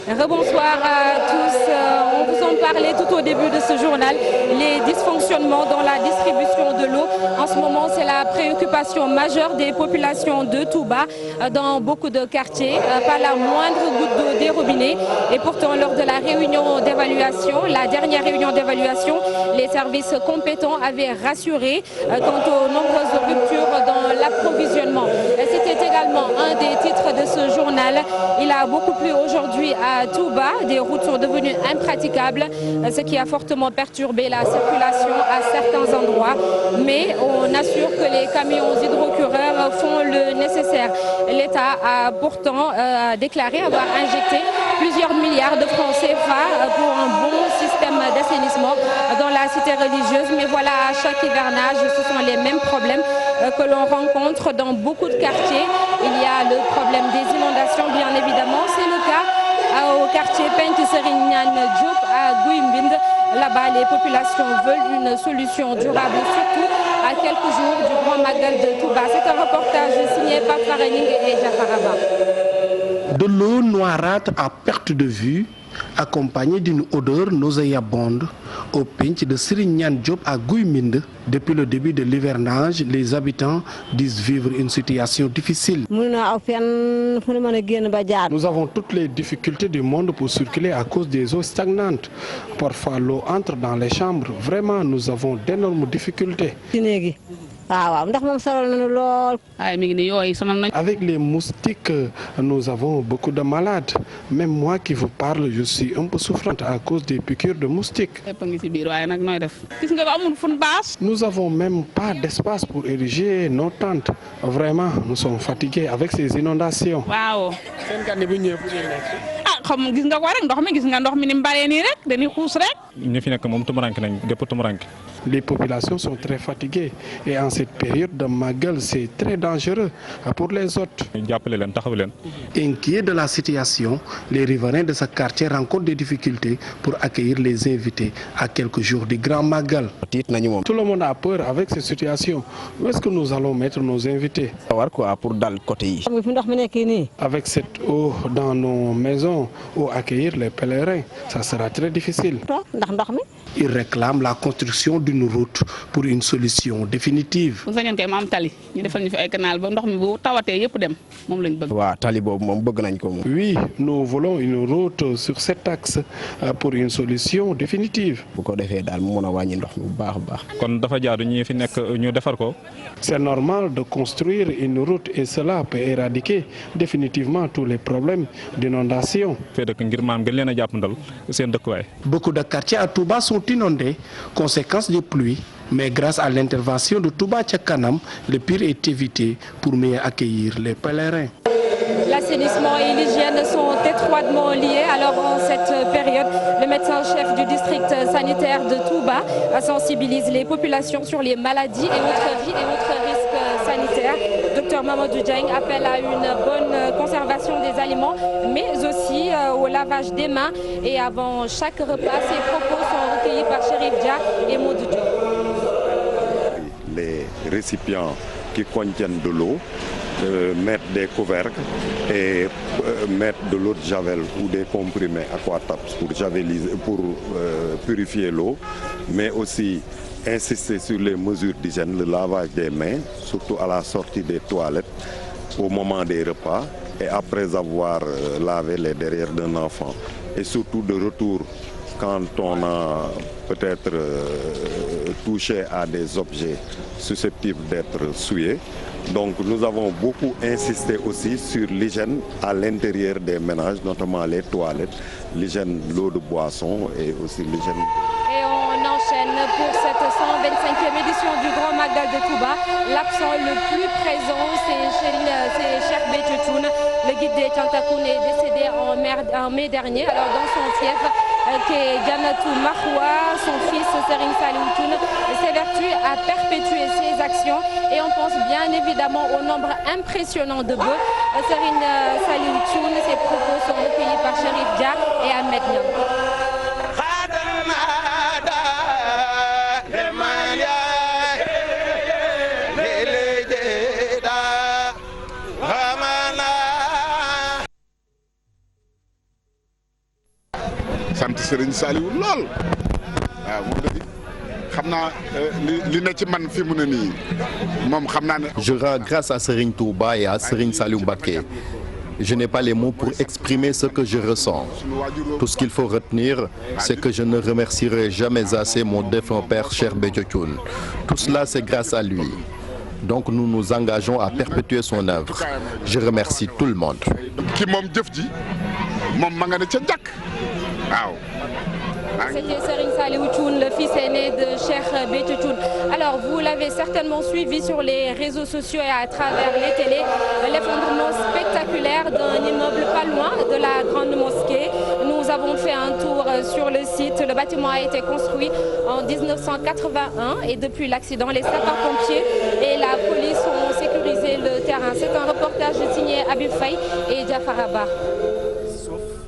Rebonsoir à tous. On vous en parlait tout au début de ce journal, les dysfonctionnements dans la distribution de l'eau. En ce moment, c'est la préoccupation majeure des populations de Touba dans beaucoup de quartiers. Pas la moindre goutte d'eau des robinets. Et pourtant, lors de la réunion d'évaluation, la dernière réunion d'évaluation, les services compétents avaient rassuré quant aux nombreuses ruptures dans l'approvisionnement. C'était également un des titres de ce journal. Il a beaucoup plu aujourd'hui à Touba. Des routes sont devenues impraticables, ce qui a fortement perturbé la circulation à certains endroits. Mais on assure que les camions hydrocureurs font le nécessaire. L'État a pourtant déclaré avoir injecté plusieurs milliards de francs CFA pour un bon système d'assainissement dans la cité religieuse. Mais voilà, à chaque hivernage, ce sont les mêmes problèmes que l'on rencontre dans beaucoup de quartiers. Il y a le problème des inondations, bien évidemment. C'est le cas au quartier Penc Serigne Niane Diop à Guy-Mbind. Là-bas, les populations veulent une solution durable, surtout à quelques jours du Grand Magal de Touba. C'est un reportage signé par Faraning et Jafaraba. De l'eau noirâtre à perte de vue, accompagnée d'une odeur nauséabonde au Penc de Serigne Niane Diop à Guy-Mbind. Depuis le début de l'hivernage, les habitants disent vivre une situation difficile. Nous avons toutes les difficultés du monde pour circuler à cause des eaux stagnantes. Parfois, l'eau entre dans les chambres. Vraiment, nous avons d'énormes difficultés. Avec les moustiques, nous avons beaucoup de malades. Même moi qui vous parle, je suis un peu souffrante à cause des piqûres de moustiques. Nous n'avons même pas d'espace pour ériger nos tentes. Vraiment, nous sommes fatigués avec ces inondations. Les populations sont très fatiguées et en cette période de Magal, c'est très dangereux pour les autres. Inquiets de la situation, les riverains de ce quartier rencontrent des difficultés pour accueillir les invités à quelques jours du Grand Magal. Tout le monde a peur avec cette situation. Où est-ce que nous allons mettre nos invités? Avec cette eau dans nos maisons, ou accueillir les pèlerins, ça sera très difficile. Ils réclament la construction d'une route pour une solution définitive. Oui, nous voulons une route sur cet axe pour une solution définitive. C'est normal de construire une route et cela peut éradiquer définitivement tous les problèmes d'inondation. Beaucoup de quartiers à Touba sont inondés, conséquence des pluies. Mais grâce à l'intervention de Touba Ca Kanam, le pire est évité pour mieux accueillir les pèlerins. L'assainissement et l'hygiène sont étroitement liés. Alors en cette période, le médecin-chef du district sanitaire de Touba sensibilise les populations sur les maladies et autres risques sanitaires. Dr Mamadou Diagne appelle à une bonne conservation des aliments, mais aussi au lavage des mains. Et avant chaque repas, ces propos sont recueillis par Chérif Dia et Maudou Diop. Les récipients qui contiennent de l'eau, mettre des couvercles et mettre de l'eau de javel ou des comprimés aquataps pour purifier l'eau, mais aussi insister sur les mesures d'hygiène, le lavage des mains, surtout à la sortie des toilettes, au moment des repas et après avoir lavé les derrières d'un enfant. Et surtout de retour quand on a peut-être touché à des objets susceptibles d'être souillés. Donc nous avons beaucoup insisté aussi sur l'hygiène à l'intérieur des ménages, notamment les toilettes, l'hygiène de l'eau de boisson et aussi l'hygiène. Et on enchaîne pour cette 125e édition du Grand Magal de Touba. L'absent le plus présent, c'est Cheikh Béthio Thioune. Le guide des Tiantakoun est décédé en mai dernier. Alors dans son fief, qui est Dianatou Mahwa, son fils Serigne Saliou Thioune s'évertue à perpétuer ses actions. Et on pense bien évidemment au nombre impressionnant de bœufs. Serigne Saliou Thioune, ses propos sont recueillis par Chérif Dia et Ahmed Niang. sant Serigne Saliou lool waaw moom Je rends grâce à Serigne Touba et à Serigne Saliou Mbacké. Je n'ai pas les mots pour exprimer ce que je ressens. Tout ce qu'il faut retenir, c'est que je ne remercierai jamais assez mon défunt père Cheikh Béthio Thioune. Tout cela, c'est grâce à lui. Donc nous nous engageons à perpétuer son œuvre. Je remercie tout le monde. C'était Serigne Saliou Thioune, le fils aîné de Cheikh Béthio Thioune. Alors vous l'avez certainement suivi sur les réseaux sociaux et à travers les télés, l'effondrement spectaculaire d'un immeuble pas loin de la grande mosquée. Nous avons fait un tour sur le site. Le bâtiment a été construit en 1981 et depuis l'accident, les sapeurs-pompiers et la police ont sécurisé le terrain. C'est un reportage signé Habib Faye et Diafar Abba.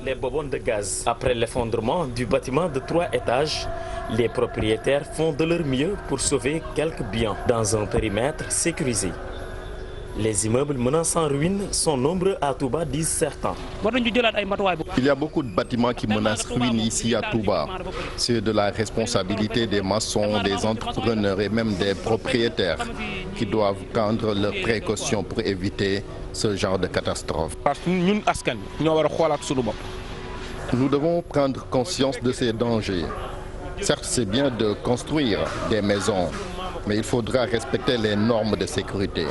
Les bonbons de gaz. Après l'effondrement du bâtiment de 3 étages, les propriétaires font de leur mieux pour sauver quelques biens dans un périmètre sécurisé. Les immeubles menaçant ruine sont nombreux à Touba, disent certains. Il y a beaucoup de bâtiments qui menacent ruine ici à Touba. C'est de la responsabilité des maçons, des entrepreneurs et même des propriétaires qui doivent prendre leurs précautions pour éviter ce genre de catastrophe. Nous devons prendre conscience de ces dangers. Certes, c'est bien de construire des maisons, mais il faudra respecter les normes de sécurité.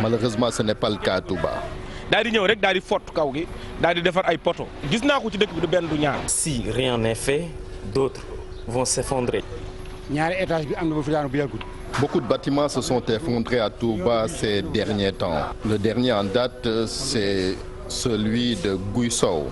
Malheureusement, ce n'est pas le cas à Touba. Si rien n'est fait, d'autres vont s'effondrer. Beaucoup de bâtiments se sont effondrés à Touba ces derniers temps. Le dernier en date, c'est celui de Guissou.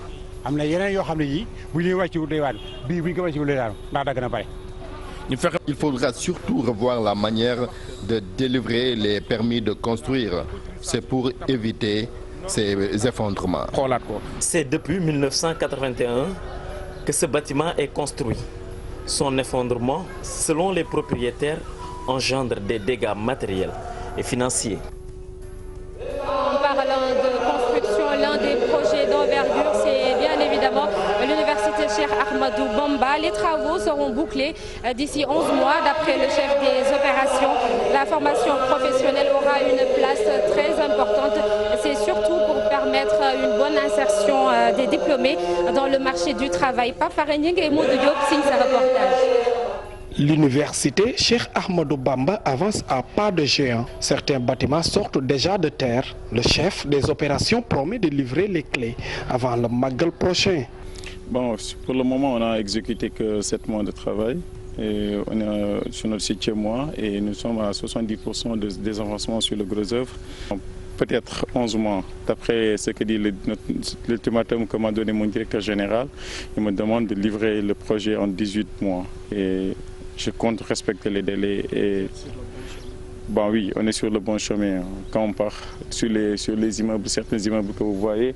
Il faudra surtout revoir la manière de délivrer les permis de construire. C'est pour éviter ces effondrements. C'est depuis 1981 que ce bâtiment est construit. Son effondrement, selon les propriétaires, engendre des dégâts matériels et financiers. En parlant de construction, l'un des projets d'envergure, c'est bien évidemment l'université Cheikh Ahmadou Bamba. Les travaux seront bouclés d'ici 11 mois, d'après le chef des opérations. La formation professionnelle aura une place très importante. C'est surtout pour permettre une bonne insertion des diplômés dans le marché du travail. Pafarening et Moudou Diop signent ce reportage. L'université Cheikh Ahmadou Bamba avance à pas de géant. Certains bâtiments sortent déjà de terre. Le chef des opérations promet de livrer les clés avant le Magal prochain. Bon, pour le moment, on n'a exécuté que 7 mois de travail. Et on est sur notre 7e mois et nous sommes à 70% des avancements sur le gros œuvre. Peut-être 11 mois, d'après ce que dit l'ultimatum que m'a donné mon directeur général. Il me demande de livrer le projet en 18 mois. Et je compte respecter les délais. Et bon, oui, on est sur le bon chemin. Quand on part sur les immeubles, certains immeubles que vous voyez,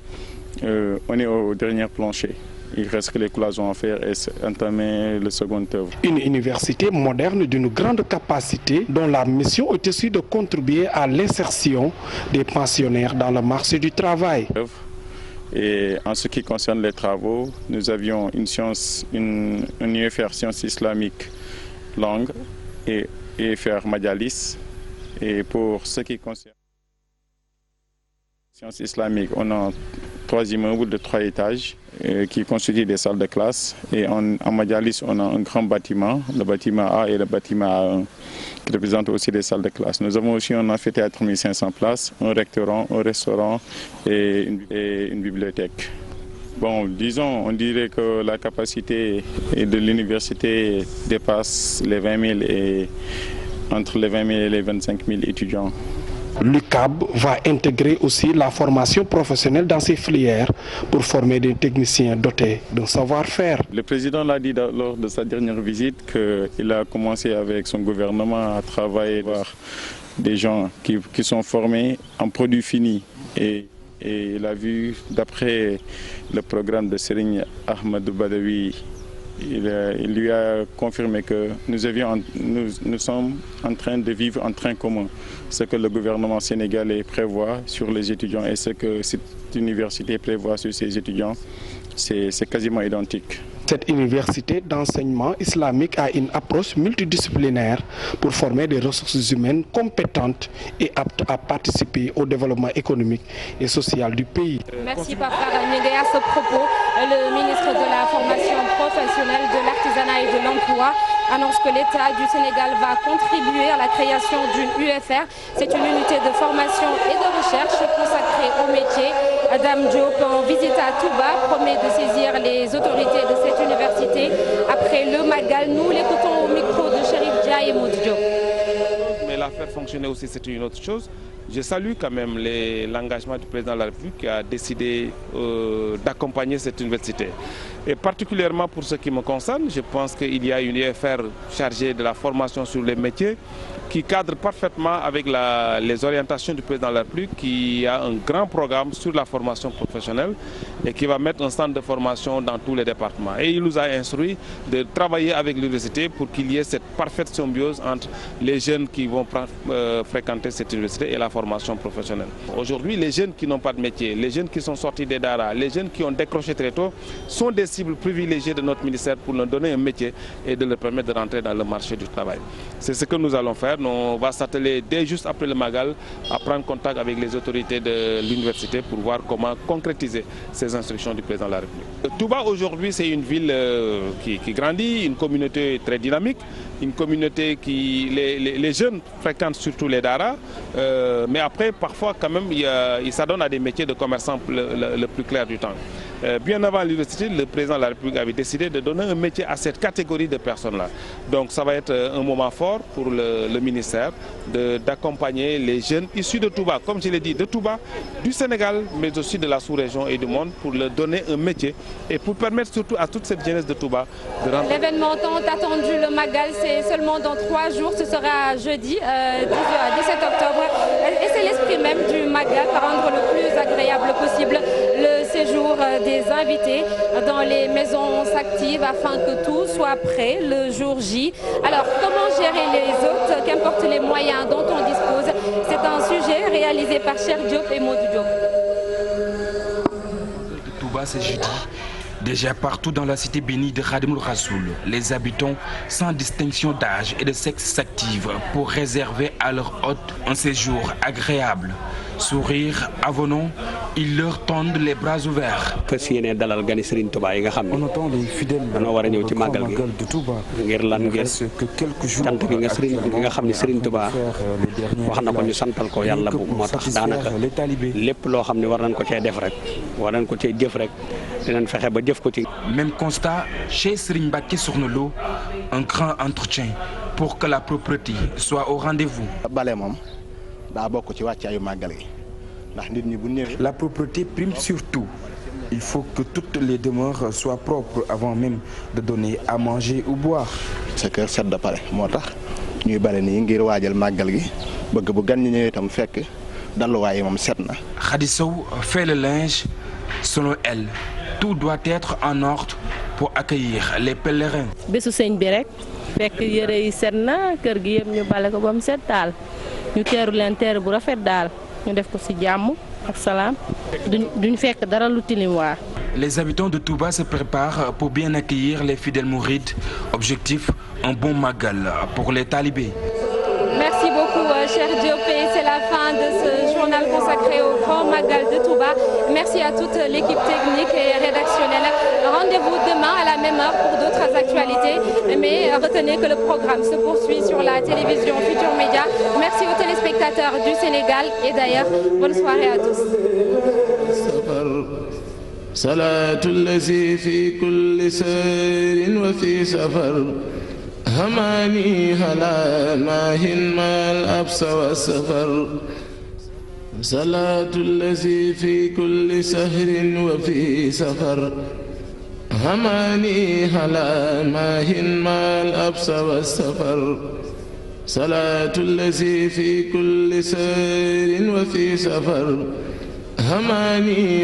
on est au dernier plancher. Il reste que les cloisons à faire et entamer le second œuvre. Une université moderne d'une grande capacité dont la mission est aussi de contribuer à l'insertion des pensionnaires dans le marché du travail. Et en ce qui concerne les travaux, nous avions une UFR sciences islamiques langue et UFR Madalis. Et pour ce qui concerne les sciences islamiques, on a 3 immeubles de 3 étages qui constituent des salles de classe. Et en Madalis, on a un grand bâtiment, le bâtiment A et le bâtiment A1, qui représentent aussi des salles de classe. Nous avons aussi un amphithéâtre 1500 places, un restaurant et une bibliothèque. Bon, disons, on dirait que la capacité de l'université dépasse les 20 000 et entre les 20 000 et les 25 000 étudiants. L'UCAB va intégrer aussi la formation professionnelle dans ses filières pour former des techniciens dotés d'un savoir-faire. Le président l'a dit lors de sa dernière visite qu'il a commencé avec son gouvernement à travailler avec des gens qui sont formés en produits finis. Et il a vu, d'après le programme de Serigne Ahmadou Badawi, il lui a confirmé que nous sommes en train de vivre en train commun. Ce que le gouvernement sénégalais prévoit sur les étudiants et ce que cette université prévoit sur ses étudiants, c'est quasiment identique. Cette université d'enseignement islamique a une approche multidisciplinaire pour former des ressources humaines compétentes et aptes à participer au développement économique et social du pays. Merci Papa Négé. À ce propos, le ministre de la formation professionnelle, de l'artisanat et de l'emploi annonce que l'État du Sénégal va contribuer à la création d'une UFR. C'est une unité de formation et de recherche consacrée au métier. Dame Diop, en visite à Touba, promet de saisir les autorités de cette université. Après le Magal, nous l'écoutons au micro de Chérif Dia et Maud Diop. Mais la faire fonctionner aussi, c'est une autre chose. Je salue quand même l'engagement du président de la République qui a décidé d'accompagner cette université. Et particulièrement pour ce qui me concerne, je pense qu'il y a une UFR chargée de la formation sur les métiers qui cadre parfaitement avec les orientations du président de la République, qui a un grand programme sur la formation professionnelle et qui va mettre un centre de formation dans tous les départements. Et il nous a instruit de travailler avec l'université pour qu'il y ait cette parfaite symbiose entre les jeunes qui vont fréquenter cette université et la formation professionnelle. Aujourd'hui, les jeunes qui n'ont pas de métier, les jeunes qui sont sortis des daras, les jeunes qui ont décroché très tôt, sont des cibles privilégiées de notre ministère pour leur donner un métier et de leur permettre de rentrer dans le marché du travail. C'est ce que nous allons faire. On va s'atteler dès juste après le Magal à prendre contact avec les autorités de l'université pour voir comment concrétiser ces instructions du président de la République. Touba aujourd'hui, c'est une ville qui grandit, une communauté très dynamique, une communauté qui les jeunes fréquentent surtout les daras, mais après parfois quand même il s'adonne à des métiers de commerçant le plus clair du temps. Bien avant l'université, le président de la République avait décidé de donner un métier à cette catégorie de personnes-là. Donc ça va être un moment fort pour le ministère d'accompagner les jeunes issus de Touba, comme je l'ai dit, de Touba, du Sénégal, mais aussi de la sous-région et du monde, pour leur donner un métier et pour permettre surtout à toute cette jeunesse de Touba de rentrer. L'événement tant attendu, le Magal, c'est seulement dans 3 jours, ce sera jeudi 17 octobre. Et c'est l'esprit même du Magal, rendre le plus agréable possible le séjour des invités dans les maisons actives afin que tout soit prêt le jour J. Alors, comment gérer les hôtes, qu'importe les moyens dont on dispose, c'est un sujet réalisé par Cher Diop et Maud Diop. Touba, c'est jeudi. Déjà partout dans la cité bénie de Khadimoul Rassoul, les habitants sans distinction d'âge et de sexe s'activent pour réserver à leurs hôtes un séjour agréable. Sourire avenant, ils leur tendent les bras ouverts. On entend les fidèles de Touba. Il reste que quelques jours les talibés. Même constat chez Serigne Mbacké Sokhna Lo, un grand entretien pour que la propreté soit au rendez-vous. La propreté prime surtout. Il faut que toutes les demeures soient propres avant même de donner à manger ou boire. C'est que c'est de parler. Ñuy balé ni ngir waajal magal gi bëgg bu gan ñi ñëwé tam fekk daluwaay mom set na. Khady Sow fait le linge. Selon elle, tout doit être en ordre pour accueillir les pèlerins. Bésu sëñ bi rek fekk yére yi set na kër gi yëpp ñu balé ko bam set daal ñu teeru leen teeru bu rafet daal ñu def ko ci jàmm ak salaam duñ fekk dara lu tilim waar. Les habitants de Touba se préparent pour bien accueillir les fidèles mourides. Objectif, un bon magal pour les talibés. Merci beaucoup, cher Diop. C'est la fin de ce journal consacré au Grand Magal de Touba. Merci à toute l'équipe technique et rédactionnelle. Rendez-vous demain à la même heure pour d'autres actualités. Mais retenez que le programme se poursuit sur la télévision Futur Média. Merci aux téléspectateurs du Sénégal et d'ailleurs, bonne soirée à tous. صلاة الذي في كل سير وفي سفر هماني هلا ماهن ما الأبس والسفر صلاة الذي في كل سهر وفي سفر هماني هلا ماهن ما الأبس والسفر صلاة الذي في كل سير وفي سفر هماني